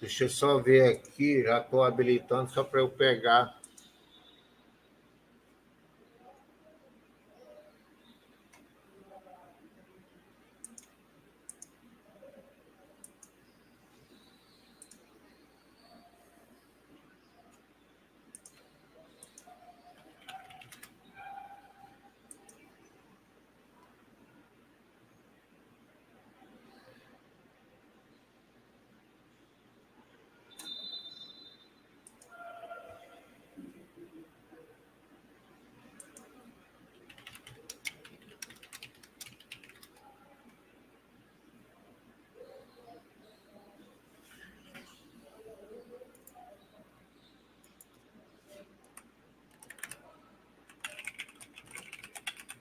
Deixa eu só ver aqui, já estou habilitando só para eu pegar.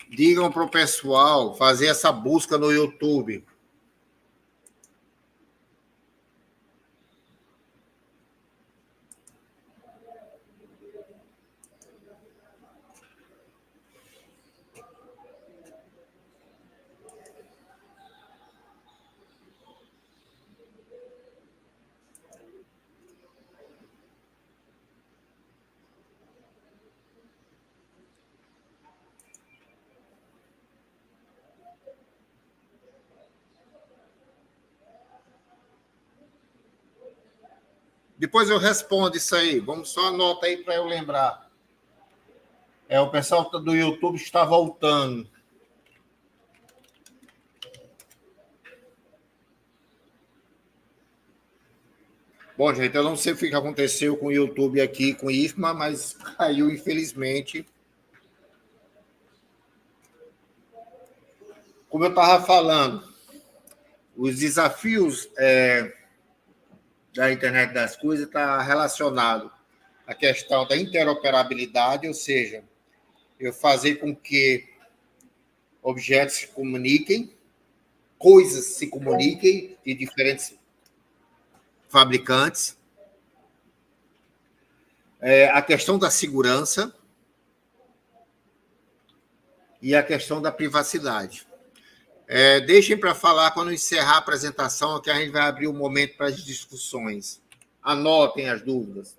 Digam para o pessoal fazer essa busca no YouTube. Depois eu respondo isso aí. Vamos só anota aí para eu lembrar. O pessoal do YouTube está voltando. Bom, gente, eu não sei o que aconteceu com o YouTube aqui, com o IFMA, mas caiu, infelizmente. Como eu estava falando, os desafios da internet das coisas estão relacionados à questão da interoperabilidade, ou seja, eu fazer com que objetos se comuniquem, coisas se comuniquem de diferentes fabricantes, a questão da segurança e a questão da privacidade. Deixem para falar quando encerrar a apresentação, que a gente vai abrir um momento para as discussões. Anotem as dúvidas.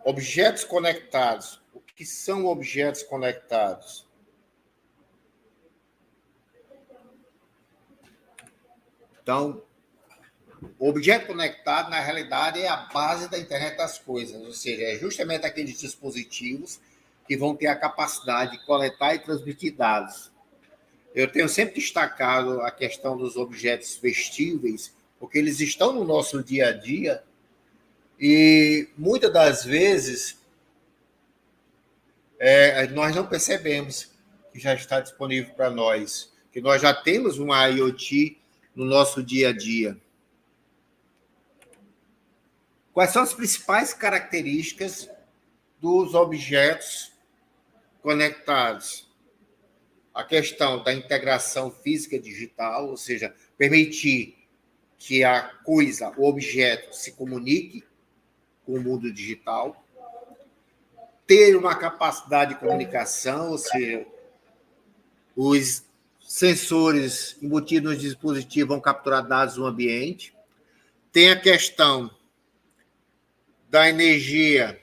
Objetos conectados. O que são objetos conectados? Então, o objeto conectado, na realidade, é a base da internet das coisas, ou seja, é justamente aqueles dispositivos que vão ter a capacidade de coletar e transmitir dados. Eu tenho sempre destacado a questão dos objetos vestíveis, porque eles estão no nosso dia a dia e, muitas das vezes, nós não percebemos que já está disponível para nós, que nós já temos uma IoT no nosso dia a dia. Quais são as principais características dos objetos conectados? A questão da integração física digital, ou seja, permitir que a coisa, o objeto, se comunique com o mundo digital. Ter uma capacidade de comunicação, ou seja, os sensores embutidos no dispositivo vão capturar dados do ambiente. Tem a questão da energia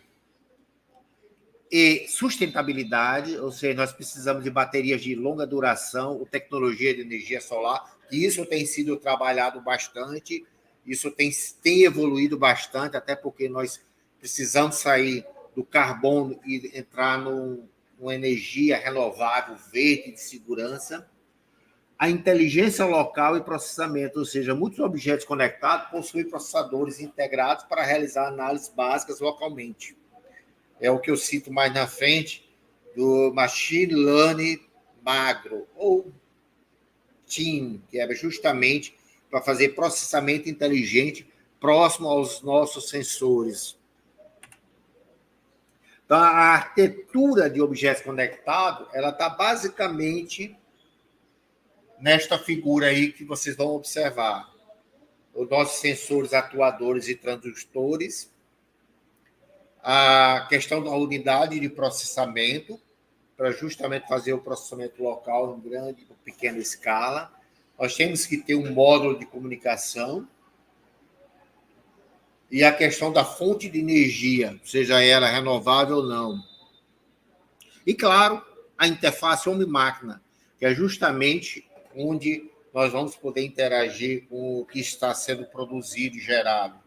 e sustentabilidtem, ou seja, nós precisamos de baterias de longa duração, ou tecnologia de energia solar, e isso tem sido trabalhado bastante, isso tem evoluído bastante, até porque nós precisamos sair do carbono e entrar numa energia renovável, verde, de segurança. A inteligência local e processamento, ou seja, muitos objetos conectados possuem processadores integrados para realizar análises básicas localmente. É o que eu cito mais na frente, do Machine Learning Magro, ou TIM, que é justamente para fazer processamento inteligente próximo aos nossos sensores. Então, a arquitetura de objetos conectados, ela está basicamente nesta figura aí que vocês vão observar. Os nossos sensores atuadores e transdutores, a questão da unidade de processamento, para justamente fazer o processamento local em grande ou pequena escala. Nós temos que ter um módulo de comunicação e a questão da fonte de energia, seja ela renovável ou não. E, claro, a interface homem-máquina, que é justamente onde nós vamos poder interagir com o que está sendo produzido e gerado.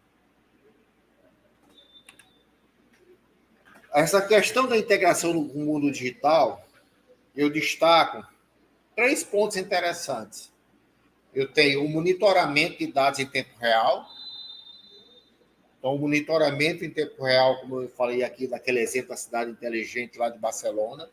Essa questão da integração no mundo digital, eu destaco 3 pontos interessantes. Eu tenho o monitoramento de dados em tempo real. Então, o monitoramento em tempo real, como eu falei aqui, daquele exemplo da cidade inteligente lá de Barcelona.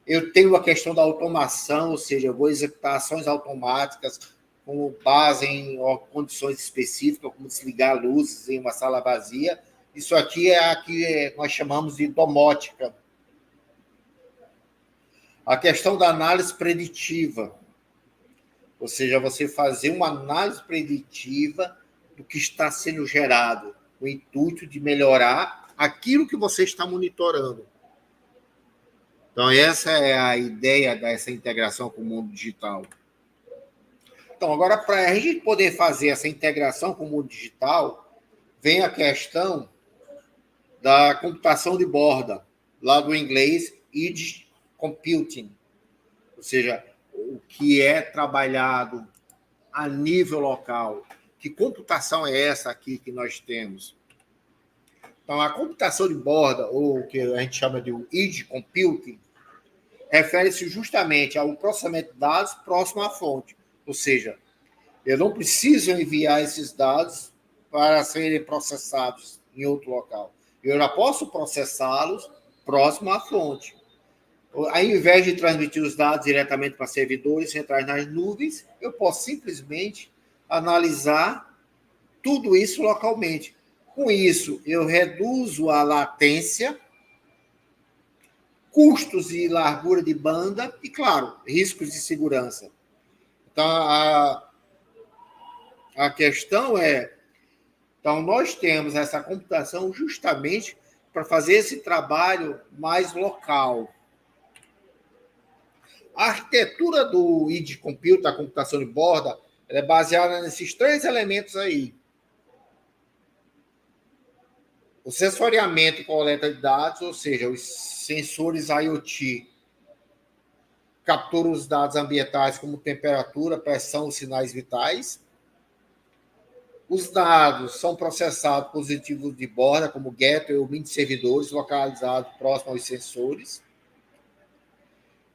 Eu tenho a questão da automação, ou seja, eu vou executar ações automáticas com base em condições específicas, como desligar luzes em uma sala vazia. Isso aqui é a que nós chamamos de domótica. A questão da análise preditiva, ou seja, você fazer uma análise preditiva do que está sendo gerado, com o intuito de melhorar aquilo que você está monitorando. Então, essa é a ideia dessa integração com o mundo digital. Então, agora, para a gente poder fazer essa integração com o mundo digital, vem a questão da computação de borda, lá do inglês, Edge Computing, ou seja, o que é trabalhado a nível local. Que computação é essa aqui que nós temos? Então, a computação de borda, ou o que a gente chama de Edge Computing, refere-se justamente ao processamento de dados próximo à fonte, ou seja, eu não preciso enviar esses dados para serem processados em outro local. Eu já posso processá-los próximo à fonte. Ao invés de transmitir os dados diretamente para servidores centrais nas nuvens, eu posso simplesmente analisar tudo isso localmente. Com isso, eu reduzo a latência, custos e largura de banda e, claro, riscos de segurança. Então, a questão é... Então, nós temos essa computação justamente para fazer esse trabalho mais local. A arquitetura do Edge Compute, a computação de borda, ela é baseada nesses 3 elementos aí. O sensoriamento e coleta de dados, ou seja, os sensores IoT capturam os dados ambientais como temperatura, pressão, sinais vitais. Os dados são processados por dispositivos de borda, como gateway ou mini servidores localizados próximo aos sensores.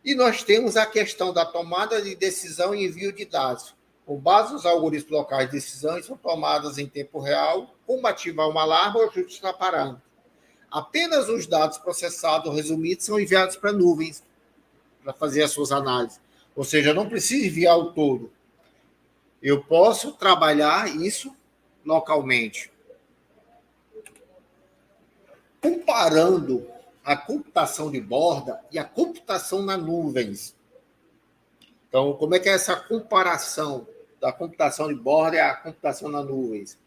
E nós temos a questão da tomada de decisão e envio de dados. Com base nos algoritmos locais de decisões, são tomadas em tempo real, como ativar uma alarme ou ajustar parâmetros. Apenas os dados processados ou resumidos são enviados para nuvens para fazer as suas análises. Ou seja, eu não preciso enviar o todo. Eu posso trabalhar isso localmente. Comparando a computação de borda e a computação nas nuvens. Então, como é que é essa comparação da computação de borda e a computação nas nuvens?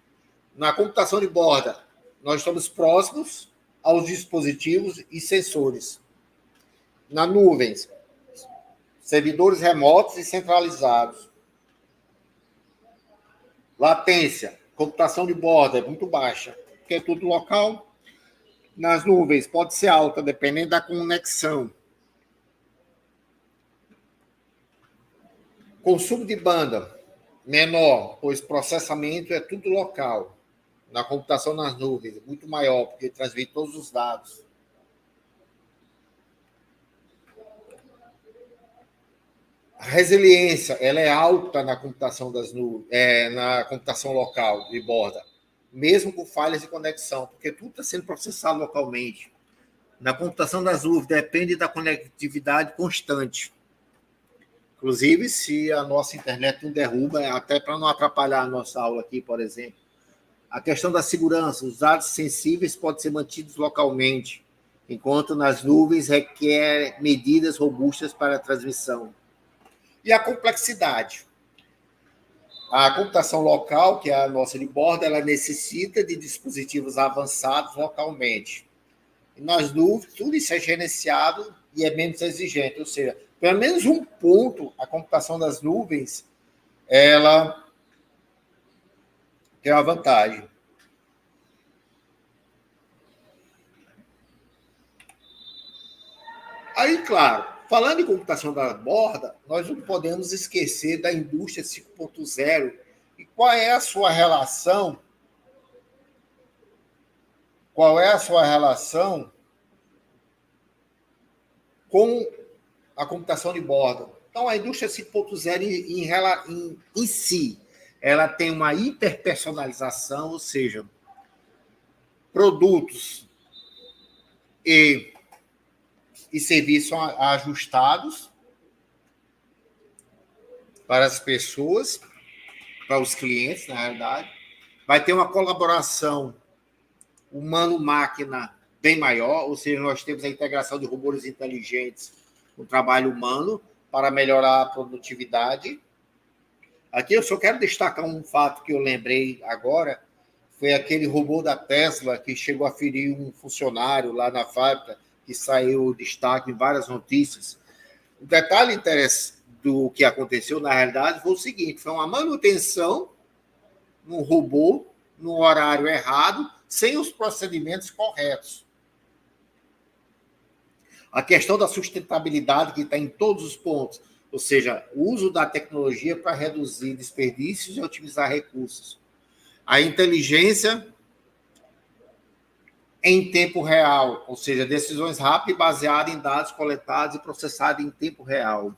Na computação de borda, nós estamos próximos aos dispositivos e sensores. Nas nuvens, servidores remotos e centralizados. Latência, computação de borda é muito baixa, porque é tudo local. Nas nuvens pode ser alta, dependendo da conexão. Consumo de banda menor, pois processamento é tudo local. Na computação nas nuvens, muito maior, porque transmite todos os dados. A resiliência, ela é alta na computação das nuvens, na computação local de borda, mesmo com falhas de conexão, porque tudo está sendo processado localmente. Na computação das nuvens, depende da conectividade constante. Inclusive, se a nossa internet não derruba, até para não atrapalhar a nossa aula aqui, por exemplo. A questão da segurança, os dados sensíveis podem ser mantidos localmente, enquanto nas nuvens requer medidas robustas para a transmissão. E a complexidade. A computação local, que é a nossa de borda, ela necessita de dispositivos avançados localmente. E nas nuvens, tudo isso é gerenciado e é menos exigente. Ou seja, pelo menos um ponto, a computação das nuvens, ela tem uma vantagem. Aí, claro, falando em computação da borda, nós não podemos esquecer da indústria 5.0 e qual é a sua relação com a computação de borda. Então, a indústria 5.0 em si, ela tem uma hiperpersonalização, ou seja, produtos e serviços ajustados para as pessoas, para os clientes, na realidade. Vai ter uma colaboração humano-máquina bem maior, ou seja, nós temos a integração de robôs inteligentes com o trabalho humano para melhorar a produtividade. Aqui eu só quero destacar um fato que eu lembrei agora, foi aquele robô da Tesla que chegou a ferir um funcionário lá na fábrica, que saiu destaque em várias notícias. O detalhe interessante do que aconteceu, na realidade, foi o seguinte, foi uma manutenção num robô, no horário errado, sem os procedimentos corretos. A questão da sustentabilidade, que está em todos os pontos, ou seja, o uso da tecnologia para reduzir desperdícios e otimizar recursos. A inteligência em tempo real, ou seja, decisões rápidas baseadas em dados coletados e processados em tempo real.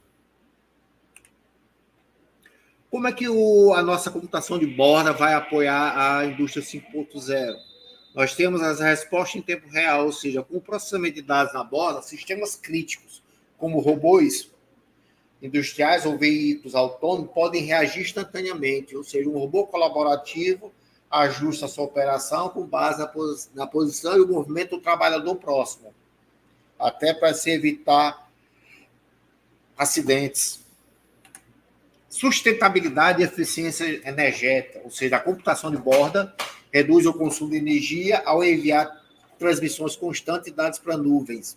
Como é que a nossa computação de borda vai apoiar a indústria 5.0? Nós temos as respostas em tempo real, ou seja, com o processamento de dados na borda, sistemas críticos, como robôs industriais ou veículos autônomos, podem reagir instantaneamente, ou seja, um robô colaborativo ajusta a sua operação com base na posição e o movimento do trabalhador próximo, até para se evitar acidentes. Sustentabilidade e eficiência energética, ou seja, a computação de borda reduz o consumo de energia ao enviar transmissões constantes de dados para nuvens.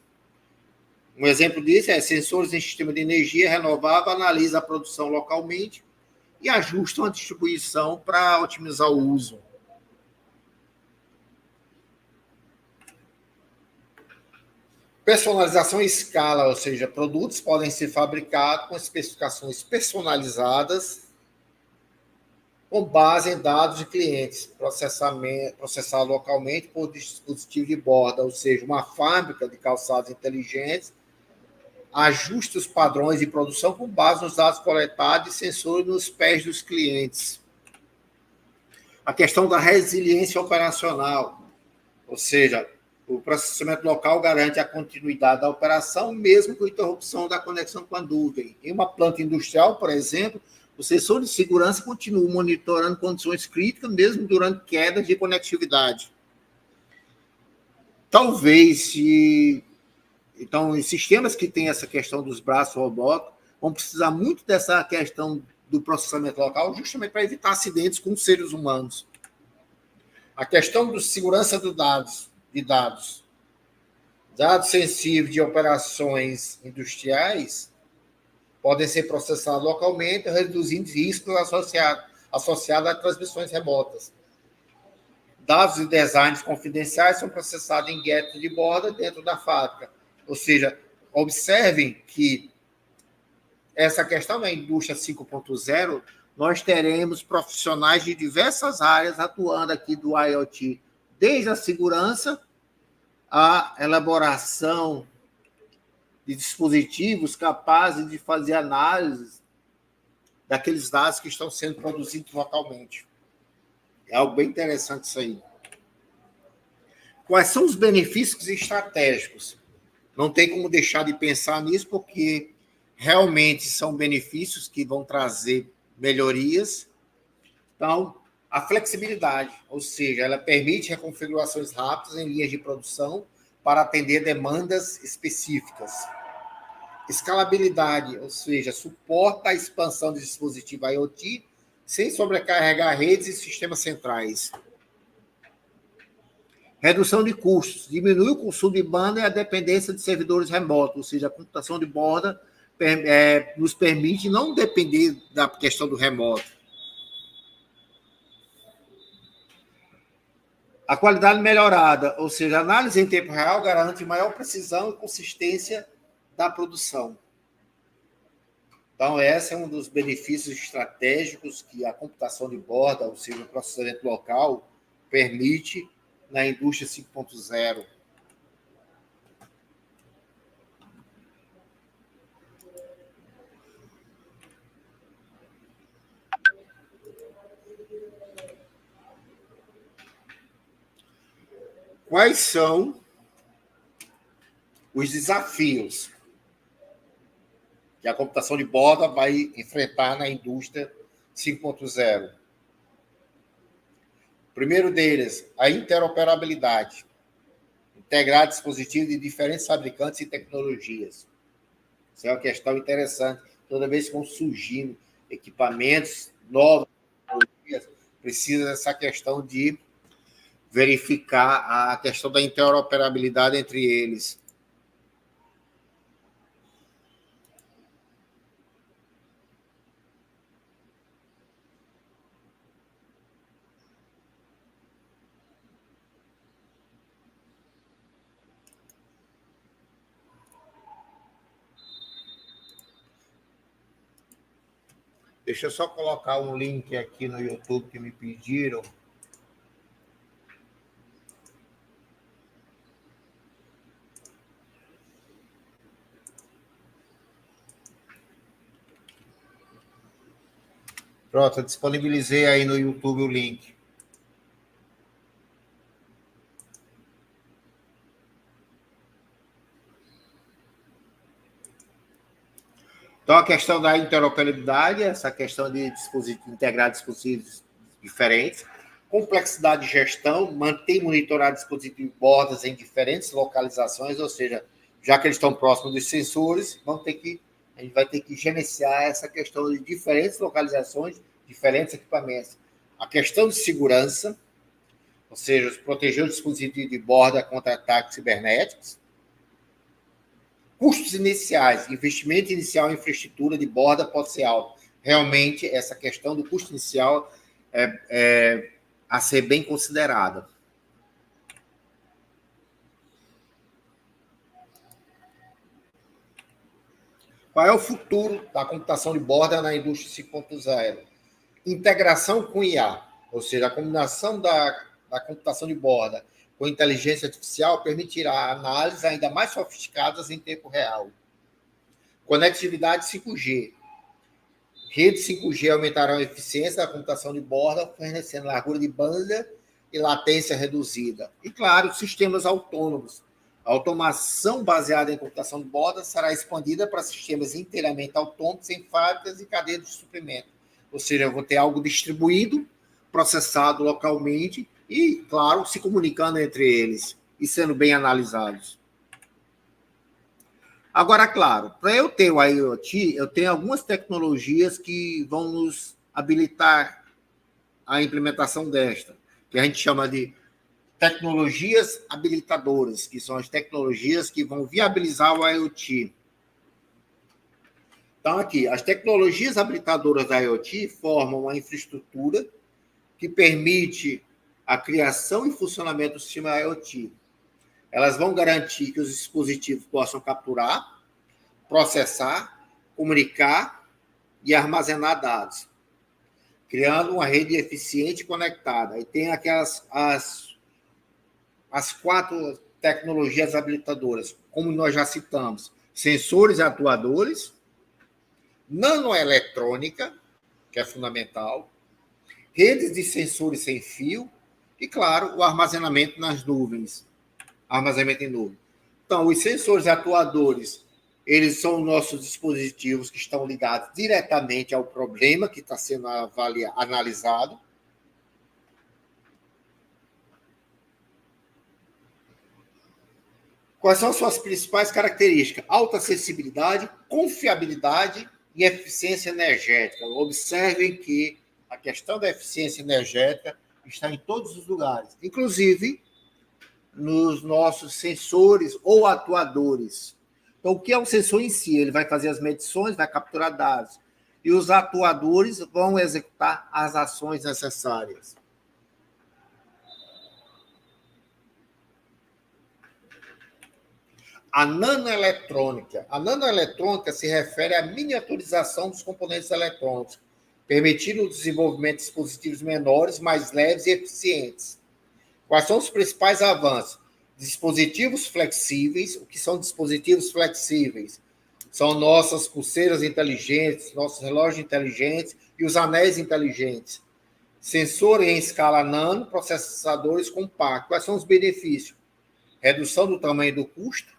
Um exemplo disso é sensores em sistema de energia renovável analisam a produção localmente e ajustam a distribuição para otimizar o uso. Personalização em escala, ou seja, produtos podem ser fabricados com especificações personalizadas com base em dados de clientes, processado localmente por dispositivo de borda, ou seja, uma fábrica de calçados inteligentes ajusta os padrões de produção com base nos dados coletados e sensores nos pés dos clientes. A questão da resiliência operacional, ou seja, o processamento local garante a continuidade da operação, mesmo com interrupção da conexão com a nuvem. Em uma planta industrial, por exemplo, o sensor de segurança continua monitorando condições críticas, mesmo durante quedas de conectividade. Talvez, então, os sistemas que têm essa questão dos braços robóticos vão precisar muito dessa questão do processamento local, justamente para evitar acidentes com seres humanos. A questão de segurança de dados sensíveis de operações industriais podem ser processados localmente, reduzindo riscos associados a transmissões remotas. Dados e designs confidenciais são processados em gadgets de borda dentro da fábrica. Ou seja, observem que essa questão da indústria 5.0, nós teremos profissionais de diversas áreas atuando aqui do IoT, desde a segurança, a elaboração de dispositivos capazes de fazer análise daqueles dados que estão sendo produzidos localmente. É algo bem interessante isso aí. Quais são os benefícios estratégicos? Não tem como deixar de pensar nisso, porque realmente são benefícios que vão trazer melhorias. Então, a flexibilidade, ou seja, ela permite reconfigurações rápidas em linhas de produção para atender demandas específicas. Escalabilidade, ou seja, suporta a expansão de dispositivos IoT sem sobrecarregar redes e sistemas centrais. Redução de custos. Diminui o consumo de banda e a dependência de servidores remotos, ou seja, a computação de borda nos permite não depender da questão do remoto. A qualidade melhorada, ou seja, a análise em tempo real garante maior precisão e consistência da produção. Então, esse é um dos benefícios estratégicos que a computação de borda, ou seja, o processamento local, permite na indústria 5.0. Quais são os desafios que a computação de borda vai enfrentar na indústria 5.0? O primeiro deles, a interoperabilidade. Integrar dispositivos de diferentes fabricantes e tecnologias. Isso é uma questão interessante. Toda vez que vão surgindo equipamentos novos, precisa dessa questão de verificar a questão da interoperabilidade entre eles. Deixa eu só colocar um link aqui no YouTube que me pediram. Pronto, eu disponibilizei aí no YouTube o link. Então, a questão da interoperabilidade, essa questão de integrar dispositivos diferentes, complexidade de gestão, manter e monitorar dispositivos bordas em diferentes localizações, ou seja, já que eles estão próximos dos sensores, a gente vai ter que gerenciar essa questão de diferentes localizações, diferentes equipamentos. A questão de segurança, ou seja, proteger o dispositivo de borda contra ataques cibernéticos. Custos iniciais, investimento inicial em infraestrutura de borda pode ser alto. Realmente, essa questão do custo inicial é a ser bem considerada. Qual é o futuro da computação de borda na indústria 5.0? Integração com IA, ou seja, a combinação da computação de borda com inteligência artificial permitirá análises ainda mais sofisticadas em tempo real. Conectividade 5G. Redes 5G aumentarão a eficiência da computação de borda, fornecendo largura de banda e latência reduzida. E, claro, sistemas autônomos. A automação baseada em computação de borda será expandida para sistemas inteiramente autônomos em fábricas e cadeias de suprimento. Ou seja, eu vou ter algo distribuído, processado localmente e, claro, se comunicando entre eles e sendo bem analisados. Agora, claro, para eu ter o IoT, eu tenho algumas tecnologias que vão nos habilitar a implementação desta, que a gente chama de tecnologias habilitadoras, que são as tecnologias que vão viabilizar o IoT. Então, aqui, as tecnologias habilitadoras da IoT formam uma infraestrutura que permite a criação e funcionamento do sistema IoT. Elas vão garantir que os dispositivos possam capturar, processar, comunicar e armazenar dados, criando uma rede eficiente e conectada. E tem aquelas as 4 tecnologias habilitadoras, como nós já citamos: sensores e atuadores, nanoeletrônica, que é fundamental, redes de sensores sem fio e, claro, o armazenamento nas nuvens. Armazenamento em nuvem. Então, os sensores atuadores, eles são nossos dispositivos que estão ligados diretamente ao problema que está sendo analisado. Quais são as suas principais características? Alta acessibilidade, confiabilidade e eficiência energética. Observem que a questão da eficiência energética está em todos os lugares, inclusive nos nossos sensores ou atuadores. Então, o que é o sensor em si? Ele vai fazer as medições, vai capturar dados. E os atuadores vão executar as ações necessárias. A nanoeletrônica. A nanoeletrônica se refere à miniaturização dos componentes eletrônicos, permitindo o desenvolvimento de dispositivos menores, mais leves e eficientes. Quais são os principais avanços? Dispositivos flexíveis. O que são dispositivos flexíveis? São nossas pulseiras inteligentes, nossos relógios inteligentes e os anéis inteligentes. Sensor em escala nano, processadores compactos. Quais são os benefícios? Redução do tamanho do custo,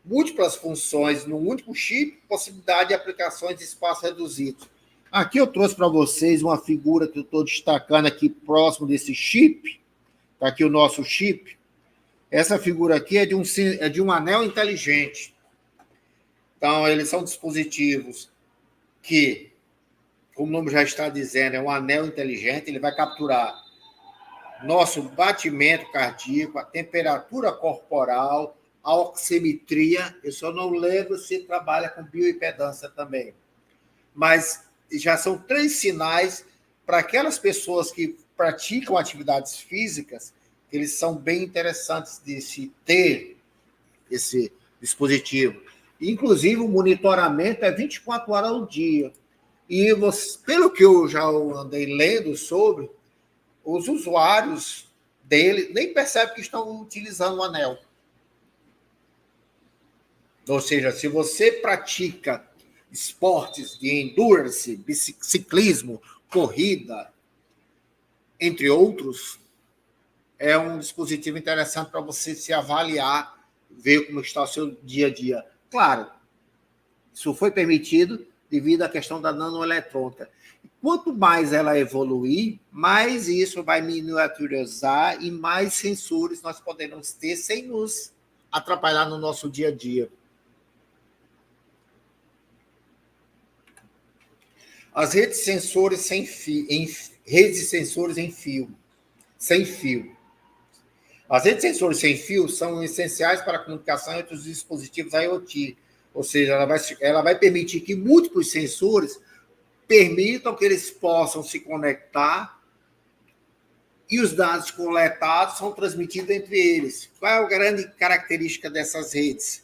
múltiplas funções no único chip, possibilidade de aplicações de espaço reduzido. Aqui eu trouxe para vocês uma figura que eu estou destacando aqui próximo desse chip. Está aqui o nosso chip. Essa figura aqui é de um anel inteligente. Então, eles são dispositivos que, como o nome já está dizendo, é um anel inteligente. Ele vai capturar nosso batimento cardíaco, a temperatura corporal, a oximetria. Eu só não lembro se trabalha com bioimpedância também. Mas já são 3 sinais para aquelas pessoas que praticam atividades físicas, eles são bem interessantes de se ter esse dispositivo. Inclusive, o monitoramento é 24 horas ao dia. E, pelo que eu já andei lendo sobre, os usuários dele nem percebem que estão utilizando o anel. Ou seja, se você pratica esportes de endurance, ciclismo, corrida, entre outros, é um dispositivo interessante para você se avaliar, ver como está o seu dia a dia. Claro, isso foi permitido devido à questão da nanoeletrônica. Quanto mais ela evoluir, mais isso vai miniaturizar e mais sensores nós podemos ter sem nos atrapalhar no nosso dia a dia. As redes de sensores sem fio. As redes de sensores sem fio são essenciais para a comunicação entre os dispositivos IoT, ou seja, ela vai permitir que múltiplos sensores permitam que eles possam se conectar e os dados coletados são transmitidos entre eles. Qual é a grande característica dessas redes?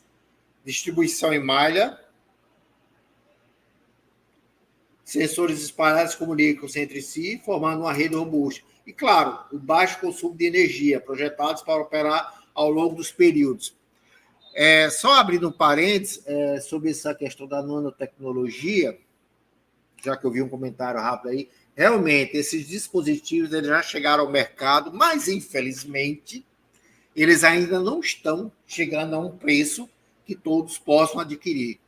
Distribuição em malha. Sensores espalhados comunicam-se entre si, formando uma rede robusta. E, claro, o baixo consumo de energia, projetados para operar ao longo dos períodos. Só abrindo um parênteses sobre essa questão da nanotecnologia, já que eu vi um comentário rápido aí, realmente, esses dispositivos eles já chegaram ao mercado, mas, infelizmente, eles ainda não estão chegando a um preço que todos possam adquirir.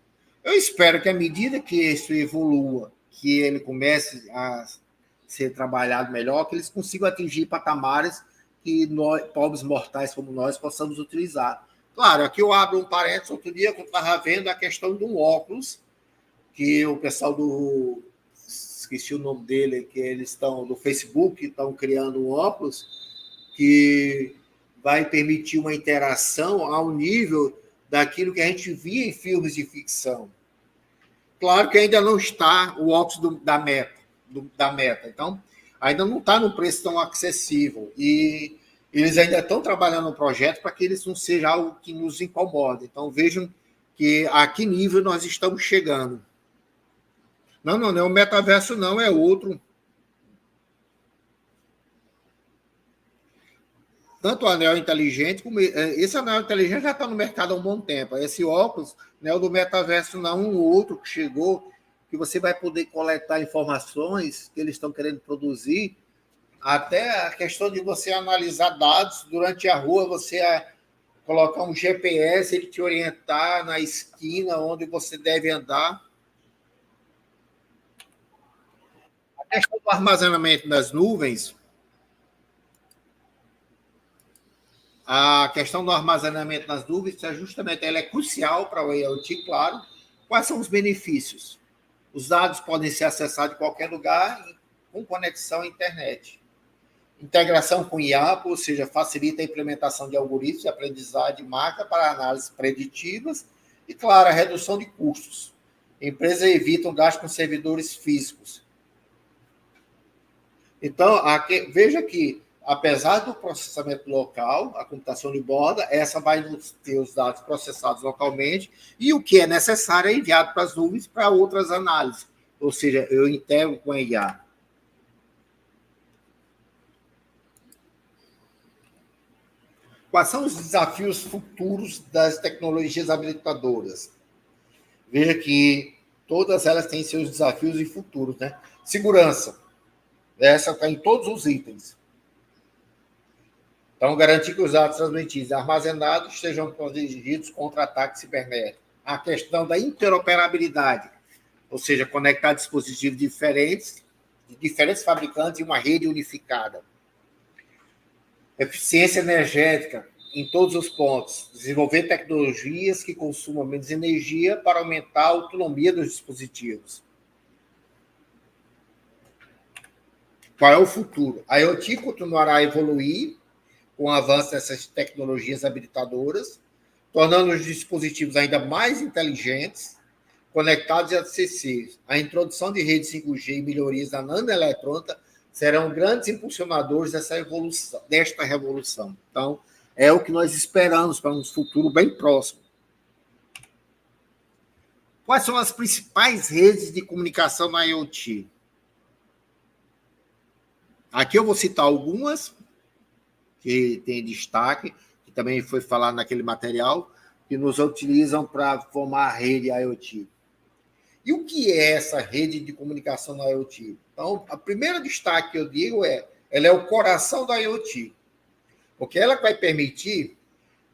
Eu espero que, à medida que isso evolua, que ele comece a ser trabalhado melhor, que eles consigam atingir patamares que nós, pobres mortais como nós, possamos utilizar. Claro, aqui eu abro um parênteses, outro dia que eu estava vendo a questão de um óculos, que o pessoal do... esqueci o nome dele, que eles estão no Facebook, estão criando um óculos que vai permitir uma interação ao nível daquilo que a gente via em filmes de ficção. Claro que ainda não está o óculos da Meta. Então, ainda não está no preço tão acessível. E eles ainda estão trabalhando no projeto para que eles não seja algo que nos incomode. Então, vejam que a que nível nós estamos chegando. Não é o metaverso, não, é outro. Tanto o anel inteligente, como esse anel inteligente já está no mercado há um bom tempo. Esse óculos, não é o do metaverso, não, um outro que chegou, que você vai poder coletar informações que eles estão querendo produzir, até a questão de você analisar dados durante a rua, você colocar um GPS, ele te orientar na esquina onde você deve andar. A questão do armazenamento das nuvens, a questão do armazenamento nas nuvens, justamente ela é crucial para o IoT, claro. Quais são os benefícios? Os dados podem ser acessados de qualquer lugar com conexão à internet. Integração com IAPO, ou seja, facilita a implementação de algoritmos de aprendizagem de máquina para análises preditivas e, claro, a redução de custos. Empresas evitam gasto com servidores físicos. Então, veja que, apesar do processamento local, a computação de borda, essa vai ter os dados processados localmente e o que é necessário é enviado para as nuvens para outras análises. Ou seja, eu integro com a IA. Quais são os desafios futuros das tecnologias habilitadoras? Veja que todas elas têm seus desafios e futuros, né? Segurança. Essa está em todos os itens. Então, garantir que os dados transmitidos e armazenados sejam protegidos contra ataques cibernéticos. A questão da interoperabilidade, ou seja, conectar dispositivos diferentes, de diferentes fabricantes em uma rede unificada. Eficiência energética em todos os pontos. Desenvolver tecnologias que consumam menos energia para aumentar a autonomia dos dispositivos. Qual é o futuro? A IoT continuará a evoluir com o avanço dessas tecnologias habilitadoras, tornando os dispositivos ainda mais inteligentes, conectados e acessíveis. A introdução de redes 5G e melhorias da nanoeletrônica serão grandes impulsionadores desta revolução. Então, é o que nós esperamos para um futuro bem próximo. Quais são as principais redes de comunicação na IoT? Aqui eu vou citar algumas que têm destaque, que também foi falado naquele material, que nos utilizam para formar a rede IoT. E o que é essa rede de comunicação na IoT? Então, a primeira destaque que eu digo ela é o coração da IoT, porque ela vai permitir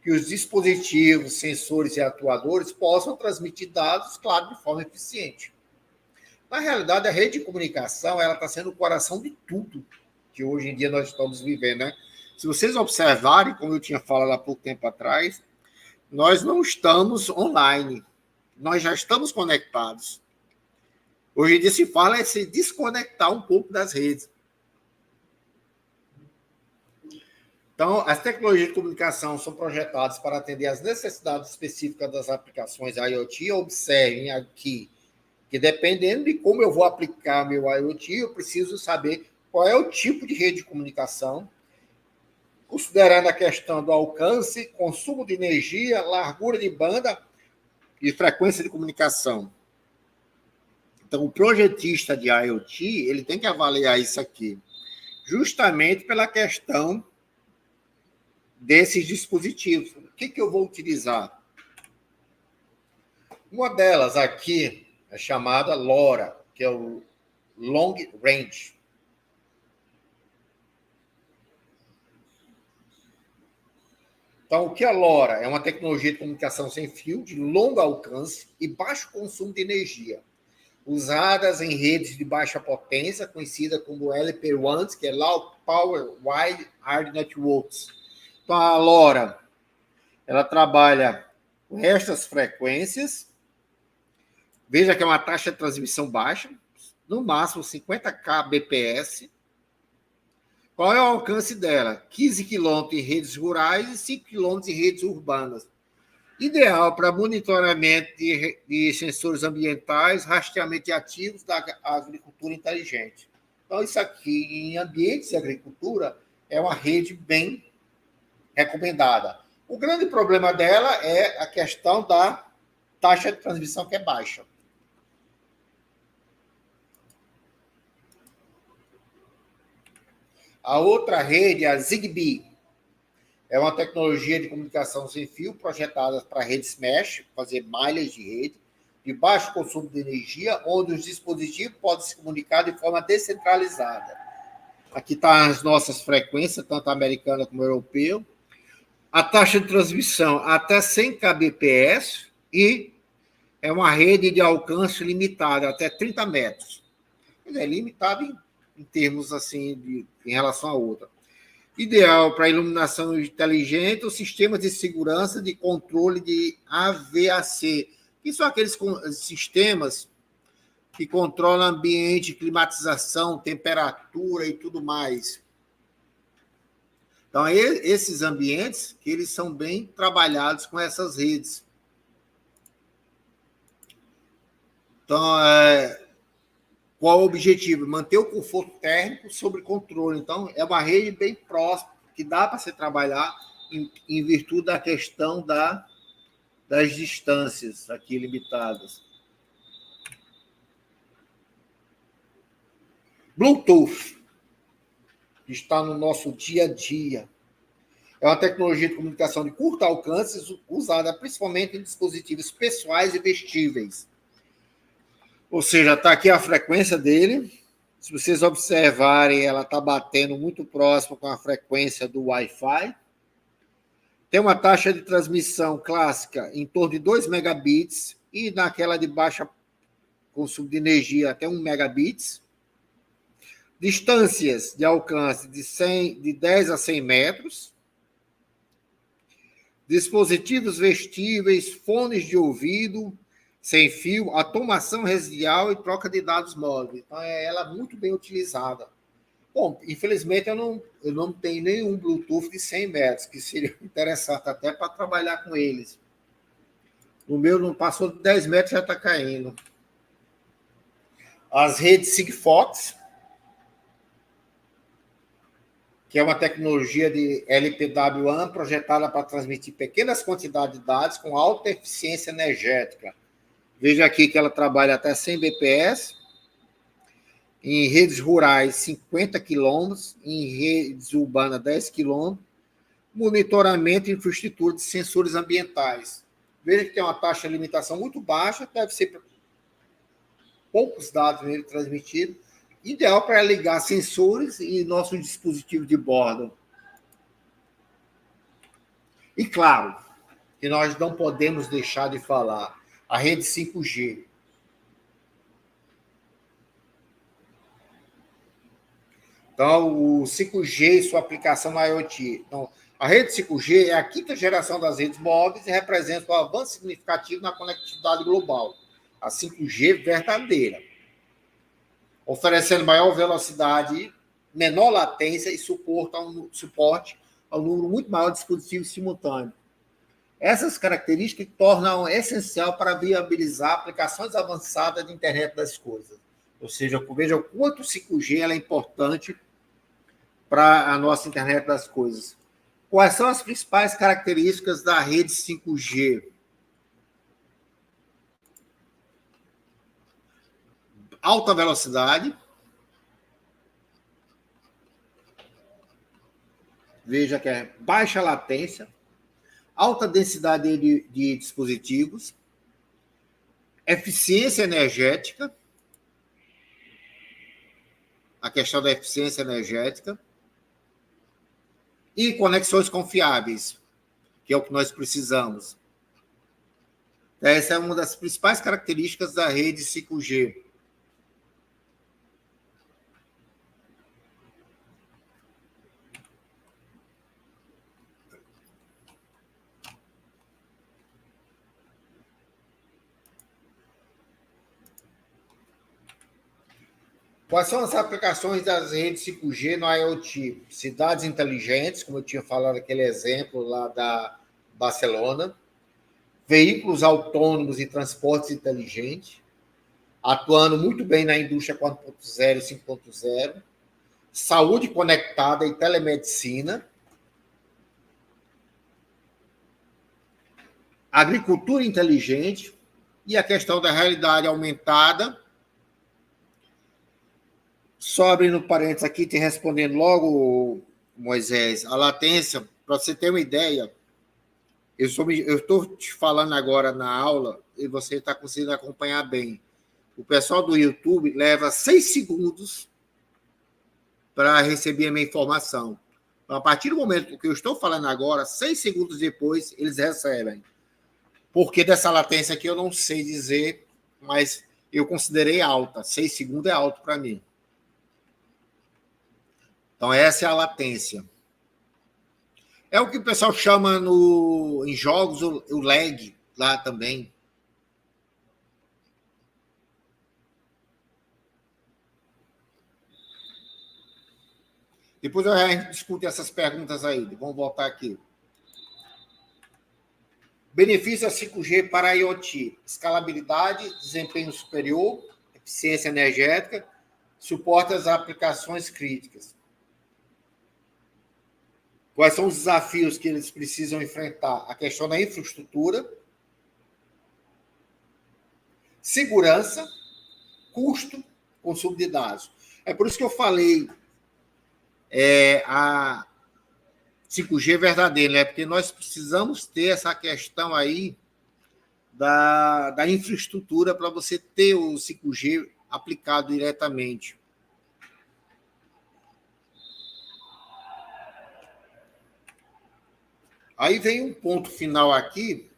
que os dispositivos, sensores e atuadores possam transmitir dados, claro, de forma eficiente. Na realidade, a rede de comunicação ela está sendo o coração de tudo que hoje em dia nós estamos vivendo, né? Se vocês observarem, como eu tinha falado há pouco tempo atrás, nós não estamos online, nós já estamos conectados. Hoje em dia se fala é se desconectar um pouco das redes. Então, as tecnologias de comunicação são projetadas para atender às necessidades específicas das aplicações IoT. Observem aqui que, dependendo de como eu vou aplicar meu IoT, eu preciso saber qual é o tipo de rede de comunicação, considerando a questão do alcance, consumo de energia, largura de banda e frequência de comunicação. Então, o projetista de IoT ele tem que avaliar isso aqui, justamente pela questão desses dispositivos. O que eu vou utilizar? Uma delas aqui é chamada LoRa, que é o Long Range. Então, o que é a LoRa? É uma tecnologia de comunicação sem fio, de longo alcance e baixo consumo de energia, usadas em redes de baixa potência, conhecida como LPWANs, que é Low Power Wide Area Networks. Então, a LoRa, ela trabalha com estas frequências. Veja que é uma taxa de transmissão baixa, no máximo 50 kbps. Qual é o alcance dela? 15 km em redes rurais e 5 km em redes urbanas. Ideal para monitoramento de sensores ambientais, rastreamento de ativos da agricultura inteligente. Então, isso aqui, em ambientes de agricultura, é uma rede bem recomendada. O grande problema dela é a questão da taxa de transmissão, que é baixa. A outra rede é a Zigbee. É uma tecnologia de comunicação sem fio projetada para redes mesh, fazer malhas de rede, de baixo consumo de energia, onde os dispositivos podem se comunicar de forma descentralizada. Aqui estão as nossas frequências, tanto americana como europeu. A taxa de transmissão até 100 kbps e é uma rede de alcance limitado, até 30 metros. É limitado em termos assim, em relação a outra. Ideal para iluminação inteligente, os sistemas de segurança de controle de AVAC, que são aqueles sistemas que controlam ambiente, climatização, temperatura e tudo mais. Então, esses ambientes que eles são bem trabalhados com essas redes. Então, qual é o objetivo? Manter o conforto térmico sob controle. Então, é uma rede bem próxima, que dá para se trabalhar em virtude da questão das distâncias aqui limitadas. Bluetooth, que está no nosso dia a dia. É uma tecnologia de comunicação de curto alcance, usada principalmente em dispositivos pessoais e vestíveis. Ou seja, está aqui a frequência dele. Se vocês observarem, ela está batendo muito próximo com a frequência do Wi-Fi. Tem uma taxa de transmissão clássica em torno de 2 megabits e naquela de baixa consumo de energia até 1 megabits. Distâncias de alcance de 10 a 100 metros. Dispositivos vestíveis, fones de ouvido, sem fio, automação residual e troca de dados móveis. Então, ela é muito bem utilizada. Bom, infelizmente, eu não tenho nenhum Bluetooth de 100 metros, que seria interessante até para trabalhar com eles. O meu não passou de 10 metros, já está caindo. As redes Sigfox, que é uma tecnologia de LPWAN projetada para transmitir pequenas quantidades de dados com alta eficiência energética. Veja aqui que ela trabalha até 100 bps, em redes rurais 50 km, em redes urbanas 10 km, monitoramento e infraestrutura de sensores ambientais. Veja que tem uma taxa de limitação muito baixa, deve ser poucos dados nele transmitidos, ideal para ligar sensores e nosso dispositivo de bordo. E claro, que nós não podemos deixar de falar, a rede 5G. Então, o 5G e sua aplicação na IoT. Então, a rede 5G é a quinta geração das redes móveis e representa um avanço significativo na conectividade global. A 5G verdadeira, oferecendo maior velocidade, menor latência e suporte ao número muito maior de dispositivos simultâneos. Essas características tornam essencial para viabilizar aplicações avançadas de internet das coisas. Ou seja, veja o quanto o 5G é importante para a nossa internet das coisas. Quais são as principais características da rede 5G? Alta velocidade. Veja que é baixa latência. Alta densidade de dispositivos. Eficiência energética. A questão da eficiência energética. E conexões confiáveis, que é o que nós precisamos. Essa é uma das principais características da rede 5G. Quais são as aplicações das redes 5G no IoT? Cidades inteligentes, como eu tinha falado aquele exemplo lá da Barcelona, veículos autônomos e transportes inteligentes, atuando muito bem na indústria 4.0 e 5.0, saúde conectada e telemedicina, agricultura inteligente e a questão da realidade aumentada. Só abrindo parênteses aqui, te respondendo logo, Moisés, a latência, para você ter uma ideia, eu estou te falando agora na aula e você está conseguindo acompanhar bem. O pessoal do YouTube leva 6 segundos para receber a minha informação. Então, a partir do momento que eu estou falando agora, 6 segundos depois, eles recebem. Por que dessa latência aqui eu não sei dizer, mas eu considerei alta. 6 segundos é alto para mim. Então, essa é a latência. É o que o pessoal chama em jogos o lag lá também. Depois a gente discute essas perguntas aí. Vamos voltar aqui. Benefício da 5G para a IoT: escalabilidade, desempenho superior, eficiência energética, suporte às aplicações críticas. Quais são os desafios que eles precisam enfrentar? A questão da infraestrutura, segurança, custo, consumo de dados. É por isso que eu falei a 5G verdadeira, né? Porque nós precisamos ter essa questão aí da infraestrutura para você ter o 5G aplicado diretamente. Aí vem um ponto final aqui,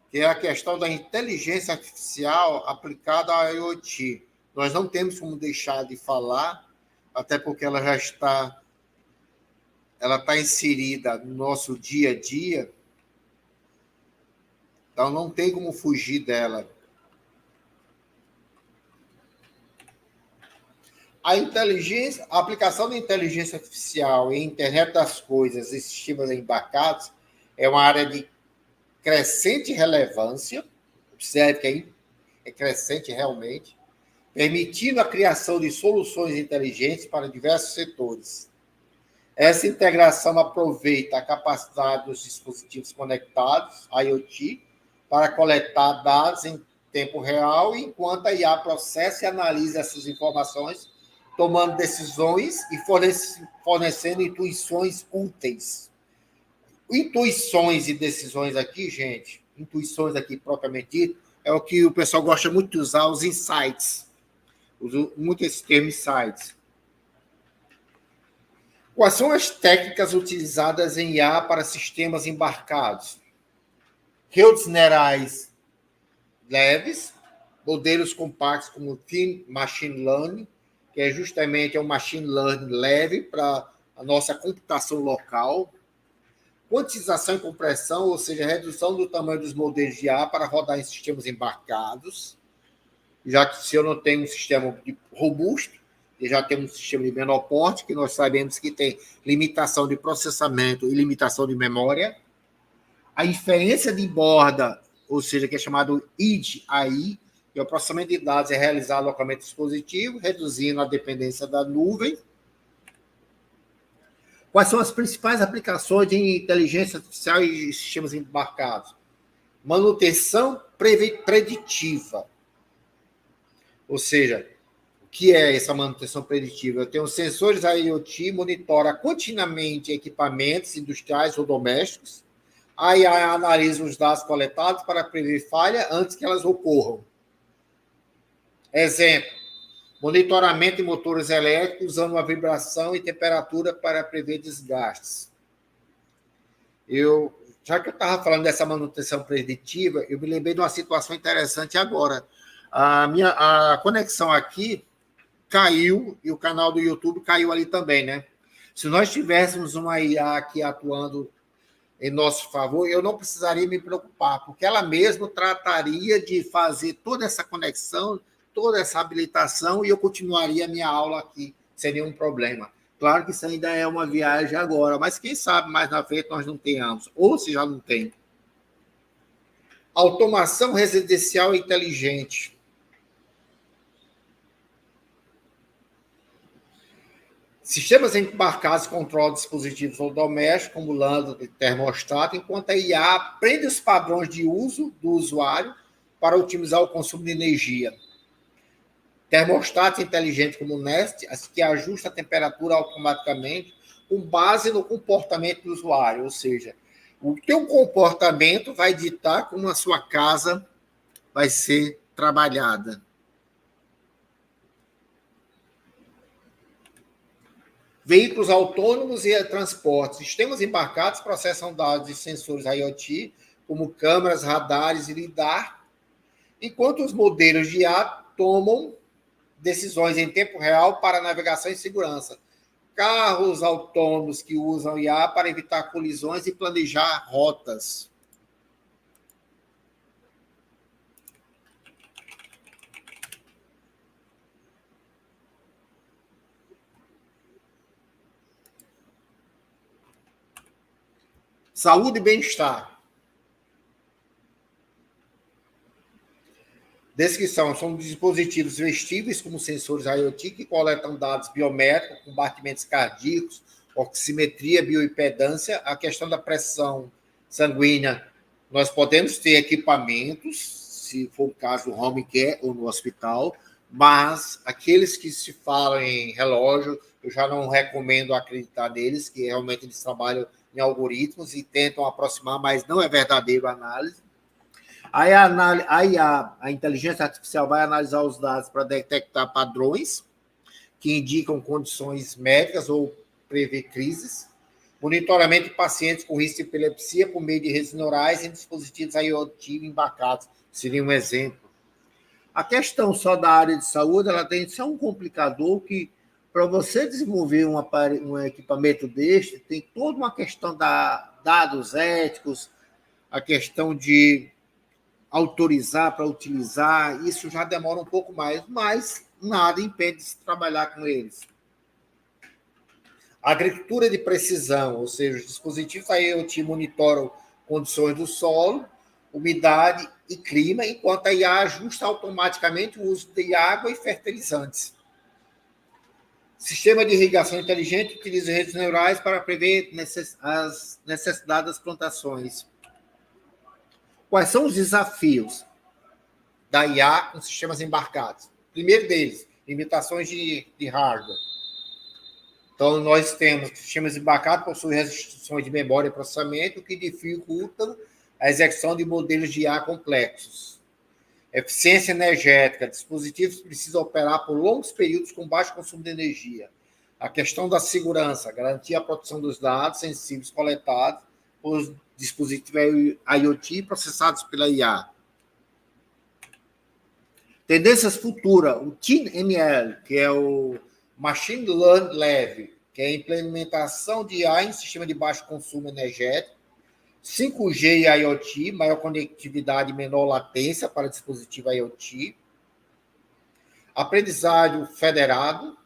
que é a questão da inteligência artificial aplicada à IoT. Nós não temos como deixar de falar, até porque ela já está inserida no nosso dia a dia, então não tem como fugir dela. A aplicação da inteligência artificial em internet das coisas e sistemas embarcados é uma área de crescente relevância, observe que é crescente realmente, permitindo a criação de soluções inteligentes para diversos setores. Essa integração aproveita a capacidade dos dispositivos conectados, IoT, para coletar dados em tempo real, enquanto a IA processa e analisa essas informações, tomando decisões e fornecendo intuições úteis. Intuições e decisões aqui, gente, intuições aqui propriamente dito, é o que o pessoal gosta muito de usar, os insights. Uso muito esse termo insights. Quais são as técnicas utilizadas em IA para sistemas embarcados? Redes neurais leves, modelos compactos como Thin Machine Learning, que é justamente um machine learning leve para a nossa computação local. Quantização e compressão, ou seja, redução do tamanho dos modelos de IA para rodar em sistemas embarcados, já que se eu não tenho um sistema robusto, eu já tenho um sistema de menor porte, que nós sabemos que tem limitação de processamento e limitação de memória. A inferência de borda, ou seja, que é chamado IDE-AI, que é o processamento de dados é realizado localmente no dispositivo, reduzindo a dependência da nuvem. Quais são as principais aplicações de inteligência artificial e sistemas embarcados? Manutenção preditiva. Ou seja, o que é essa manutenção preditiva? Eu tenho sensores IoT, monitora continuamente equipamentos industriais ou domésticos, aí analisa os dados coletados para prever falha antes que elas ocorram. Exemplo, monitoramento de motores elétricos usando uma vibração e temperatura para prever desgastes. Já que eu estava falando dessa manutenção preditiva, eu me lembrei de uma situação interessante agora. A conexão aqui caiu e o canal do YouTube caiu ali também, né? Se nós tivéssemos uma IA aqui atuando em nosso favor, eu não precisaria me preocupar, porque ela mesma trataria de fazer toda essa conexão, toda essa habilitação, e eu continuaria a minha aula aqui, sem nenhum problema. Claro que isso ainda é uma viagem agora, mas quem sabe mais na frente nós não tenhamos, ou se já não tem. Automação residencial inteligente. Sistemas embarcados controlam dispositivos domésticos, como lâmpada e termostato, enquanto a IA aprende os padrões de uso do usuário para otimizar o consumo de energia. Termostatos inteligentes como o Nest, que ajusta a temperatura automaticamente com base no comportamento do usuário, ou seja, o teu comportamento vai ditar como a sua casa vai ser trabalhada. Veículos autônomos e transportes. Sistemas embarcados processam dados de sensores IoT, como câmeras, radares e lidar, enquanto os modelos de IA tomam decisões em tempo real para navegação e segurança. Carros autônomos que usam IA para evitar colisões e planejar rotas. Saúde e bem-estar. Descrição: são dispositivos vestíveis, como sensores IoT, que coletam dados biométricos, com batimentos cardíacos, oximetria, bioimpedância. A questão da pressão sanguínea, nós podemos ter equipamentos, se for o caso do home care ou no hospital, mas aqueles que se falam em relógio, eu já não recomendo acreditar neles, que realmente eles trabalham em algoritmos e tentam aproximar, mas não é verdadeiro a análise. Aí a inteligência artificial vai analisar os dados para detectar padrões que indicam condições médicas ou prever crises. Monitoramento de pacientes com risco de epilepsia por meio de redes neurais em dispositivos IoT embarcados. Seria um exemplo. A questão só da área de saúde, ela tem só um complicador que, para você desenvolver um equipamento deste, tem toda uma questão da dados éticos, a questão de autorizar para utilizar, isso já demora um pouco mais, mas nada impede de se trabalhar com eles. Agricultura de precisão, ou seja, os dispositivos IoT monitoram condições do solo, umidade e clima, enquanto a IA ajusta automaticamente o uso de água e fertilizantes. Sistema de irrigação inteligente utiliza redes neurais para prever as necessidades das plantações. Quais são os desafios da IA com sistemas embarcados? Primeiro deles, limitações de hardware. Então, nós temos que sistemas embarcados possuem restrições de memória e processamento que dificultam a execução de modelos de IA complexos. Eficiência energética. Dispositivos precisam operar por longos períodos com baixo consumo de energia. A questão da segurança. Garantir a proteção dos dados sensíveis coletados por dispositivos IoT processados pela IA. Tendências futuras. O TIN-ML, que é o Machine Learning Leve, que é a implementação de IA em sistema de baixo consumo energético. 5G e IoT, maior conectividade e menor latência para dispositivo IoT. Aprendizagem federado,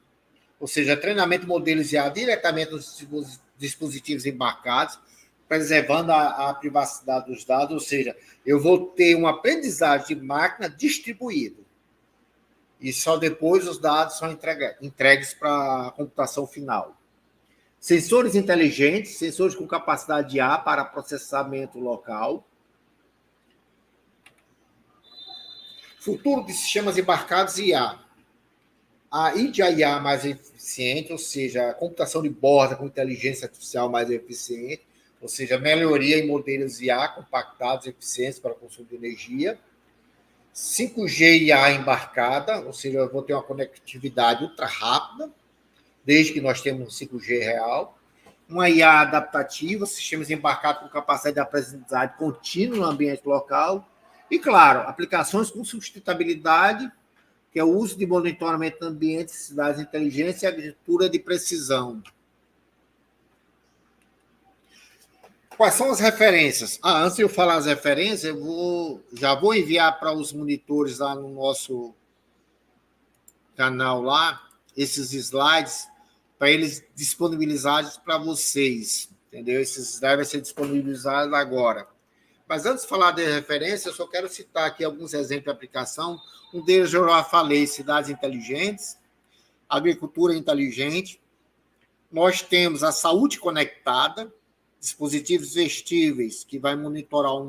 ou seja, treinamento de modelos IA diretamente nos dispositivos embarcados, preservando a privacidade dos dados, ou seja, eu vou ter uma aprendizagem de máquina distribuída. E só depois os dados são entregues para a computação final. Sensores inteligentes, sensores com capacidade de IA para processamento local. Futuro de sistemas embarcados e IA. A IA mais eficiente, ou seja, a computação de borda com inteligência artificial mais eficiente, ou seja, melhoria em modelos IA compactados e eficientes para consumo de energia. 5G IA embarcada, ou seja, eu vou ter uma conectividade ultra rápida, desde que nós temos um 5G real. Uma IA adaptativa, sistemas embarcados com capacidade de aprendizagem contínua no ambiente local. E, claro, aplicações com sustentabilidade, que é o uso de monitoramento do ambiente, cidades inteligentes e agricultura de precisão. Quais são as referências? Antes de eu falar as referências, já vou enviar para os monitores lá no nosso canal lá, esses slides, para eles disponibilizarem para vocês, entendeu? Esses slides vão ser disponibilizados agora. Mas antes de falar de referência, eu só quero citar aqui alguns exemplos de aplicação. Um deles eu já falei, cidades inteligentes, agricultura inteligente. Nós temos a saúde conectada, dispositivos vestíveis que vai monitorar o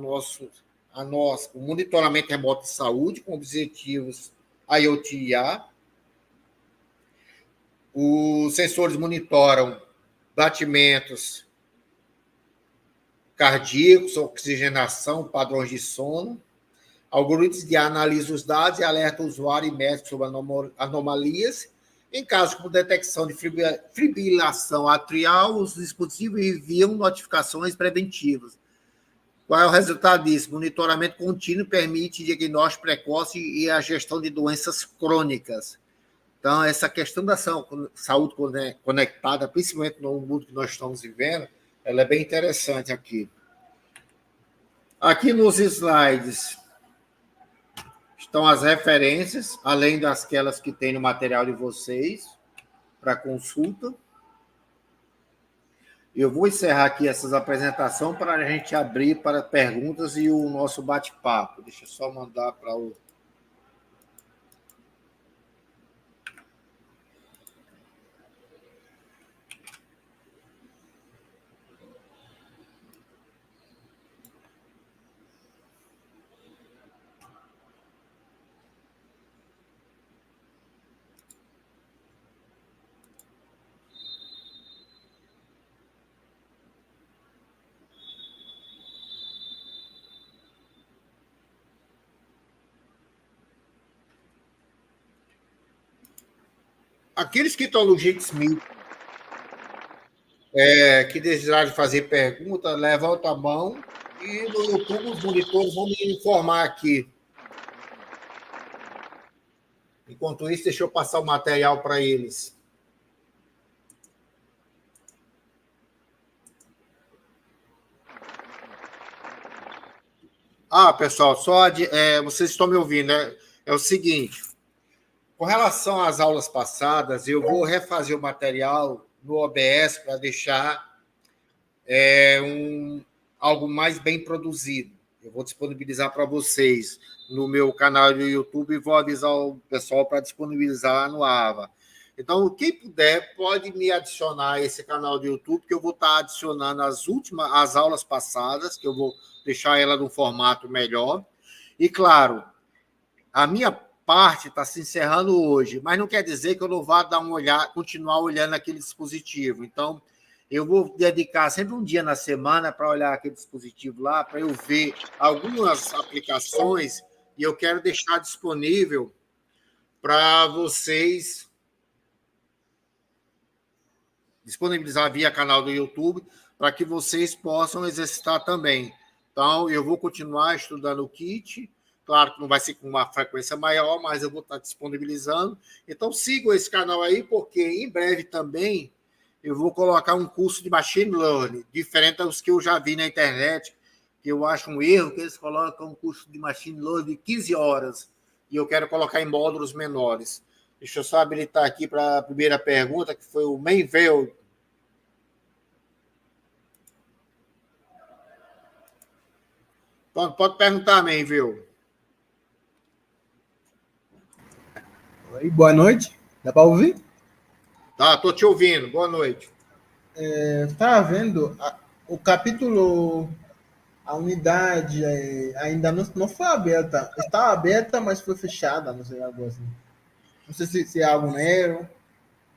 monitoramento remoto de saúde com objetivos IoT e IA. Os sensores monitoram batimentos cardíacos, oxigenação, padrões de sono. Algoritmos de IA analisam os dados e alertam o usuário e médico sobre anomalias. Em caso de detecção de fibrilação atrial, os dispositivos enviam notificações preventivas. Qual é o resultado disso? Monitoramento contínuo permite diagnóstico precoce e a gestão de doenças crônicas. Então, essa questão da saúde conectada, principalmente no mundo que nós estamos vivendo, ela é bem interessante aqui. Aqui nos slides estão as referências, além daquelas que tem no material de vocês, para consulta. Eu vou encerrar aqui essas apresentações para a gente abrir para perguntas e o nosso bate-papo. Deixa eu só mandar para o. Aqueles que estão no Jitsi que desejarem fazer pergunta, levanta a mão e no YouTube os monitores vão me informar aqui. Enquanto isso, deixa eu passar o material para eles. Pessoal, vocês estão me ouvindo, né? É o seguinte, com relação às aulas passadas, eu vou refazer o material no OBS para deixar algo mais bem produzido. Eu vou disponibilizar para vocês no meu canal do YouTube e vou avisar o pessoal para disponibilizar no AVA. Então, quem puder, pode me adicionar a esse canal do YouTube, que eu vou estar adicionando as aulas passadas, que eu vou deixar ela num formato melhor. E, claro, a minha parte está se encerrando hoje, mas não quer dizer que eu não vá continuar olhando aquele dispositivo. Então, eu vou dedicar sempre um dia na semana para olhar aquele dispositivo lá, para eu ver algumas aplicações e eu quero deixar disponível para vocês disponibilizar via canal do YouTube para que vocês possam exercitar também. Então, eu vou continuar estudando o kit. Claro que não vai ser com uma frequência maior, mas eu vou estar disponibilizando. Então, sigam esse canal aí, porque em breve também eu vou colocar um curso de Machine Learning, diferente dos que eu já vi na internet, que eu acho um erro que eles colocam um curso de Machine Learning de 15 horas, e eu quero colocar em módulos menores. Deixa eu só habilitar aqui para a primeira pergunta, que foi o Mainville. Pode perguntar, Mainville. Oi, boa noite. Dá para ouvir? Tá, estou te ouvindo. Boa noite. Estava vendo o capítulo, a unidade ainda não foi aberta. Está aberta, mas foi fechada, não sei, algo assim. Não sei se é algo novo.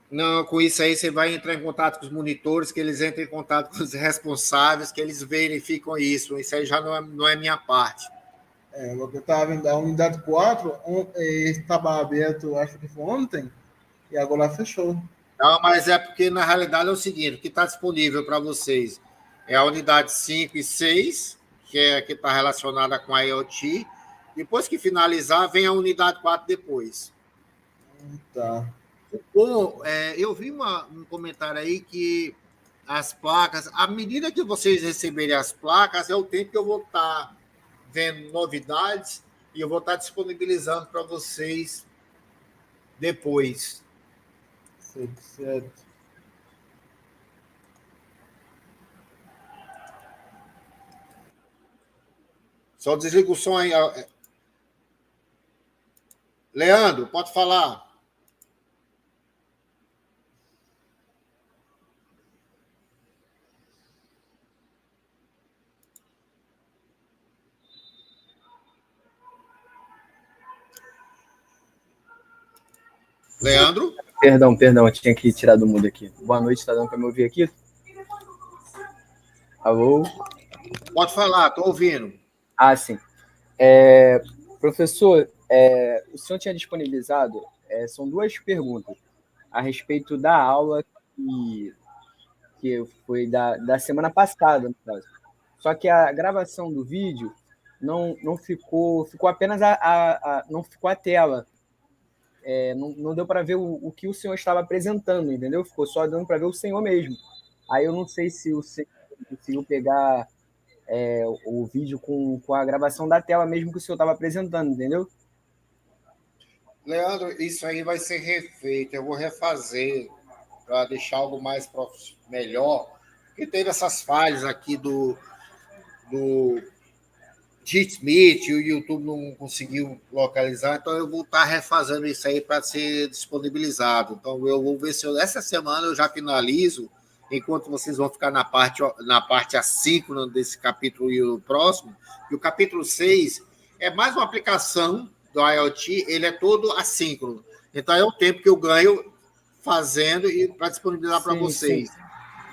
Não, com isso aí você vai entrar em contato com os monitores, que eles entram em contato com os responsáveis, que eles verificam isso. Isso aí já não é minha parte. Eu estava vendo a unidade 4, estava aberto, acho que foi ontem, e agora fechou. Não, mas é porque, na realidade, é o seguinte, o que está disponível para vocês é a unidade 5 e 6, que está relacionada com a IoT. Depois que finalizar, vem a unidade 4 depois. Tá. Bom, eu vi um comentário aí que as placas, à medida que vocês receberem as placas, é o tempo que eu vou estar vendo novidades e eu vou estar disponibilizando para vocês depois. Certo. Só desliga o som aí. Leandro, pode falar. Leandro? Perdão, eu tinha que tirar do mudo aqui. Boa noite, tá dando para me ouvir aqui? Alô? Pode falar, estou ouvindo. Sim. Professor, o senhor tinha disponibilizado, são duas perguntas a respeito da aula que foi da semana passada, no caso. Só que a gravação do vídeo não ficou apenas não ficou a tela. Não deu para ver o que o senhor estava apresentando, entendeu? Ficou só dando para ver o senhor mesmo. Aí eu não sei se o senhor conseguiu pegar o vídeo com a gravação da tela mesmo que o senhor estava apresentando, entendeu? Leandro, isso aí vai ser refeito. Eu vou refazer para deixar algo mais melhor. porque teve essas falhas aqui do Smith, o YouTube não conseguiu localizar, então eu vou estar refazendo isso aí para ser disponibilizado. Então eu vou ver se essa semana eu já finalizo, enquanto vocês vão ficar na parte assíncrona desse capítulo e o próximo. E o capítulo 6 é mais uma aplicação do IoT, ele é todo assíncrono. Então é o tempo que eu ganho fazendo e para disponibilizar para vocês. Sim.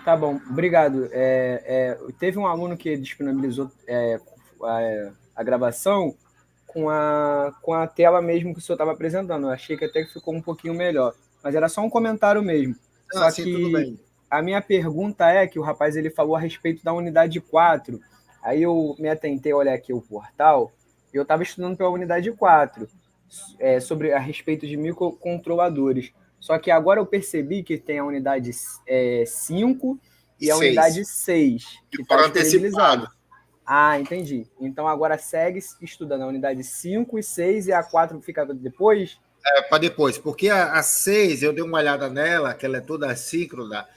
Tá bom, obrigado. Teve um aluno que disponibilizou a gravação com a tela mesmo que o senhor estava apresentando. Eu achei que até que ficou um pouquinho melhor, mas era só um comentário mesmo. Só Sim, que tudo bem. a minha pergunta é que o rapaz ele falou a respeito da unidade 4. Aí eu me atentei a olhar aqui o portal e eu estava estudando pela unidade 4, sobre a respeito de microcontroladores. Só que agora eu percebi que tem a unidade 5 e a unidade 6, que está disponibilizada. Ah, entendi. Então agora segue estudando a unidade 5 e 6 e a 4 fica depois? Para depois, porque a 6, eu dei uma olhada nela, que ela é toda síncrona,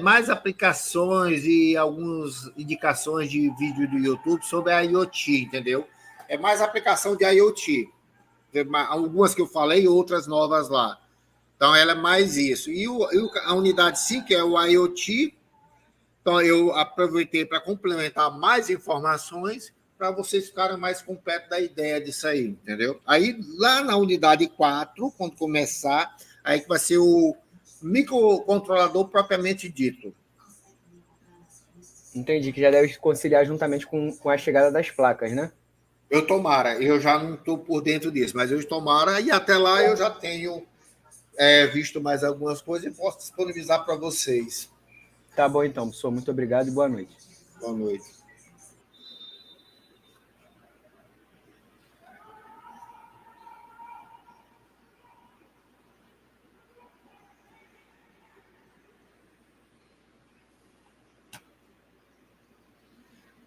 mais aplicações e algumas indicações de vídeo do YouTube sobre a IoT, entendeu? É mais aplicação de IoT. Algumas que eu falei, outras novas lá. Então, ela é mais isso. E a unidade 5 é o IoT. Então, eu aproveitei para complementar mais informações para vocês ficarem mais completos da ideia disso aí, entendeu? Aí, lá na unidade 4, quando começar, aí que vai ser o microcontrolador propriamente dito. Entendi, que já deve conciliar juntamente com a chegada das placas, né? Eu já não estou por dentro disso, mas eu tomara, e até lá eu já tenho visto mais algumas coisas e posso disponibilizar para vocês. Tá bom, então, professor. Muito obrigado e boa noite. Boa noite.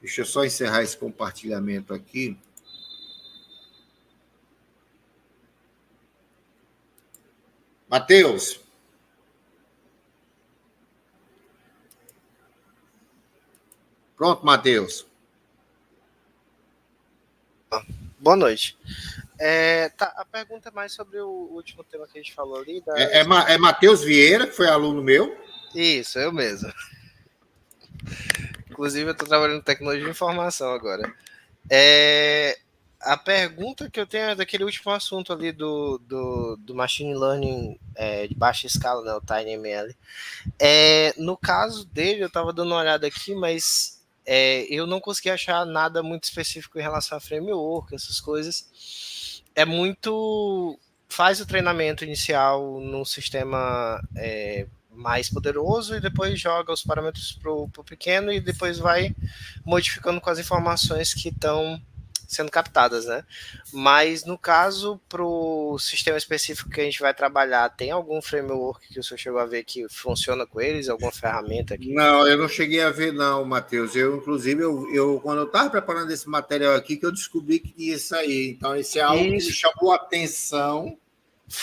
Deixa eu só encerrar esse compartilhamento aqui. Matheus. Pronto, Matheus. Boa noite. A pergunta é mais sobre o último tema que a gente falou ali. É Matheus Vieira, que foi aluno meu? Isso, eu mesmo. Inclusive, eu estou trabalhando em tecnologia de informação agora. A pergunta que eu tenho é daquele último assunto ali do Machine Learning de baixa escala, né, o TinyML. No caso dele, eu estava dando uma olhada aqui, mas eu não consegui achar nada muito específico em relação a framework, essas coisas. Faz o treinamento inicial num sistema mais poderoso e depois joga os parâmetros para o pequeno e depois vai modificando com as informações que estão sendo captadas, né? Mas no caso, para o sistema específico que a gente vai trabalhar, tem algum framework que o senhor chegou a ver que funciona com eles? Alguma ferramenta aqui? Não, eu não cheguei a ver, não, Matheus. Inclusive, quando eu estava preparando esse material aqui, que eu descobri que tinha isso aí. Então, esse é algo que me chamou a atenção.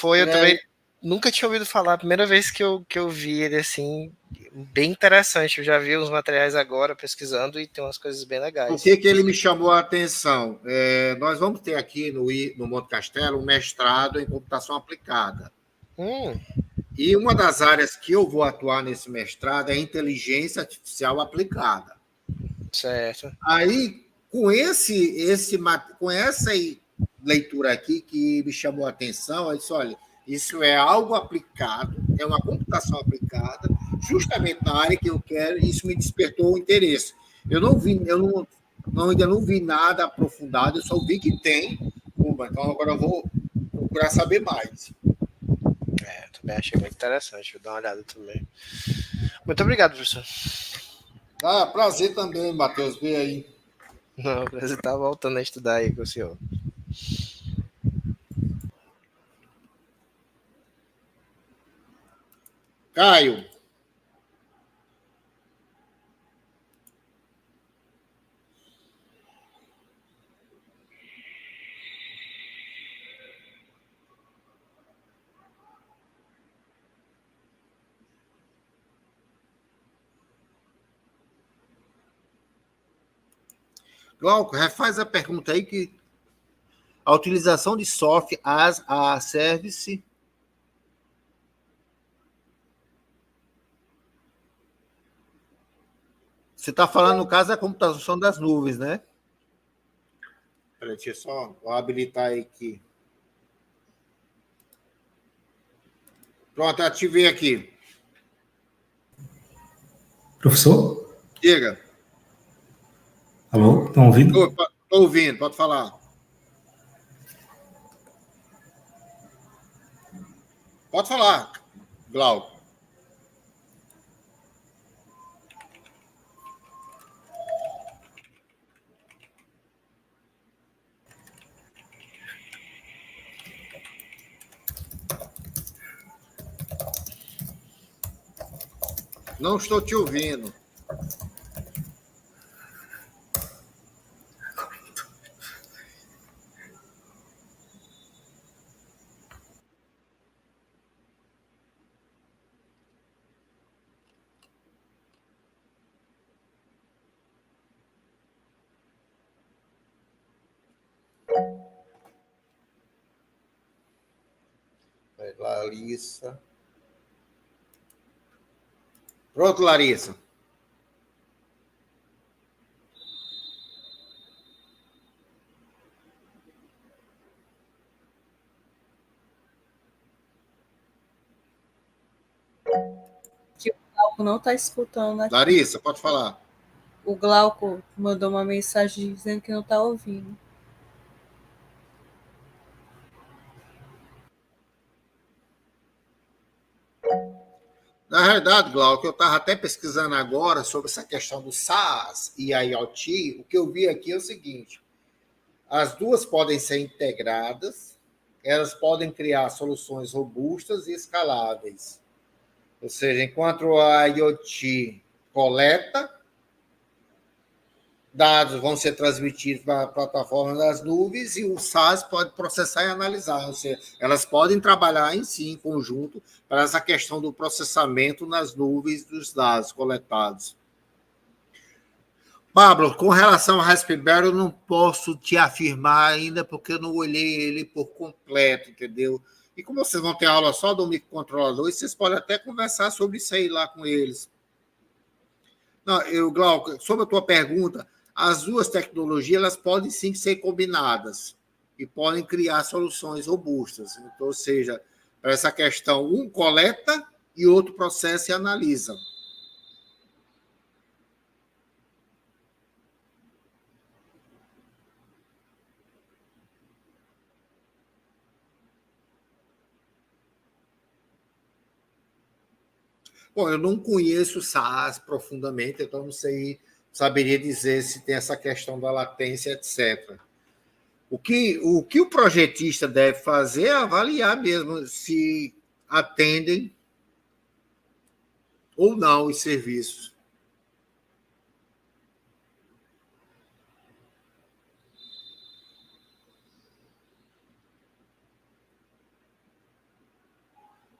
Eu também nunca tinha ouvido falar. A primeira vez que eu vi ele, assim, bem interessante. Eu já vi os materiais agora, pesquisando, e tem umas coisas bem legais. Por que ele me chamou a atenção? Nós vamos ter aqui no Monte Castelo um mestrado em computação aplicada. E uma das áreas que eu vou atuar nesse mestrado é inteligência artificial aplicada. Certo. Aí, com essa leitura aqui que me chamou a atenção, eu disse, olha, isso é algo aplicado, é uma computação aplicada, justamente na área que eu quero, e isso me despertou o interesse. Eu ainda não vi nada aprofundado, eu só vi que tem. Então, agora eu vou procurar saber mais. Também achei muito interessante, vou dar uma olhada também. Muito obrigado, professor. Prazer também, Matheus, ver aí. Não, você está voltando a estudar aí com o senhor. Caio. Glauco, refaz a pergunta aí que a utilização de software as a service. Você está falando, no caso, da computação das nuvens, né? Peraí, deixa eu só habilitar aqui. Pronto, ativei aqui. Professor? Diga. Alô, estão ouvindo? Estou ouvindo, pode falar. Pode falar, Glauco. Não estou te ouvindo. Larissa. Pronto, Larissa. Que o Glauco não está escutando aqui. Larissa, pode falar. O Glauco mandou uma mensagem dizendo que não está ouvindo. Na verdade, Glauco, eu estava até pesquisando agora sobre essa questão do SaaS e a IoT. O que eu vi aqui é o seguinte: as duas podem ser integradas, elas podem criar soluções robustas e escaláveis. Ou seja, enquanto a IoT coleta, dados vão ser transmitidos para a plataforma das nuvens e o SaaS pode processar e analisar. Ou seja, elas podem trabalhar em si, em conjunto, para essa questão do processamento nas nuvens dos dados coletados. Pablo, com relação ao Raspberry, eu não posso te afirmar ainda, porque eu não olhei ele por completo, entendeu? E como vocês vão ter aula só do microcontrolador, vocês podem até conversar sobre isso aí lá com eles. Não, Glauco, sobre a tua pergunta, as duas tecnologias elas podem sim ser combinadas e podem criar soluções robustas. Então, ou seja, para essa questão, um coleta e outro processa e analisa. Bom, eu não conheço o SaaS profundamente, então não saberia dizer se tem essa questão da latência, etc. O que o projetista deve fazer é avaliar mesmo se atendem ou não os serviços.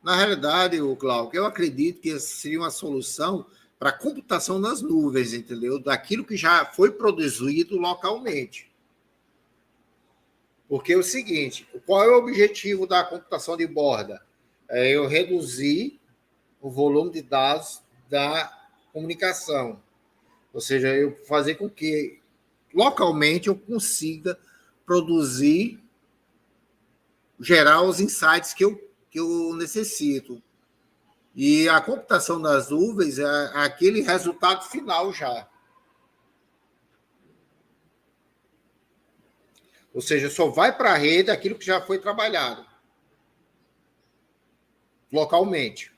Na realidade, Glauco, eu acredito que seria uma solução para a computação nas nuvens, entendeu? Daquilo que já foi produzido localmente. Porque é o seguinte, qual é o objetivo da computação de borda? É eu reduzir o volume de dados da comunicação. Ou seja, eu fazer com que localmente eu consiga produzir, gerar os insights que eu necessito. E a computação das nuvens é aquele resultado final já. Ou seja, só vai para a rede aquilo que já foi trabalhado localmente.